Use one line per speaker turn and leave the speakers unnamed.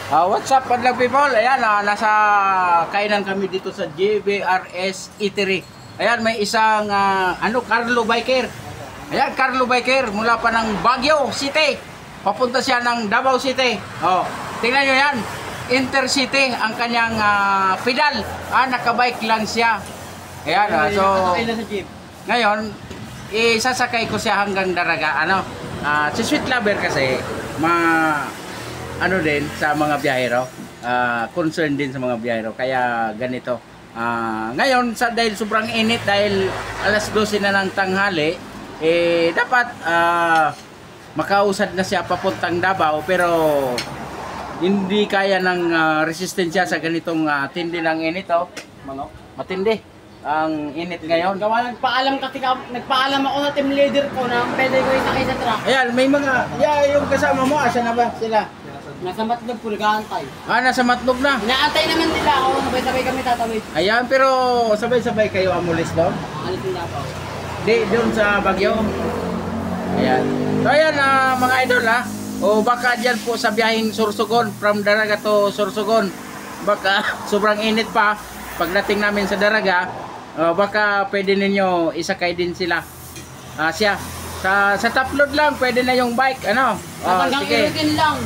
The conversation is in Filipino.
What's up, Padlang people? Ayan, nasa kainan kami dito sa JBRS Eatery. Ayan, may isang, Carlo Biker. Ayan, Carlo Biker, mula pa ng Baguio City. Papunta siya ng Davao City. Oh, tingnan nyo yan. Intercity ang kanyang pedal. Nakabike lang siya. Ayan, so, ngayon, isasakay ko siya hanggang Daraga. Si Sweet Lover kasi, din sa mga biyahero, concern din sa mga biyahero, kaya ganito. Ngayon dahil sobrang init, dahil alas 12 na ng tanghali, dapat makausad na siya papuntang Davao, pero hindi kaya ng resistensya sa ganitong tindi ng init. Matindi ang init ngayon.
Nagpaalam ako sa team leader ko na pwede ko isakay sa truck.
Ayan, may mga, yung kasama mo, asa na ba sila?
Nasa Matlog po, nag-aantay.
Nasa Matlog na.
Inaantay naman nila ako, sabay-sabay kami tatawid.
Ayan, pero sabay-sabay kayo amulis doon?
Alis yung Davao.
Di, doon sa Baguio. Ayan. So ayan, mga idol o baka dyan po sa biyaheng Sorsogon, from Daraga to Sorsogon, baka sobrang init pa. Pagdating namin sa Daraga, baka pwede ninyo isakay din sila. Siya. Sa top load lang, pwede na yung bike.
Hanggang
Sige.
Iritin lang.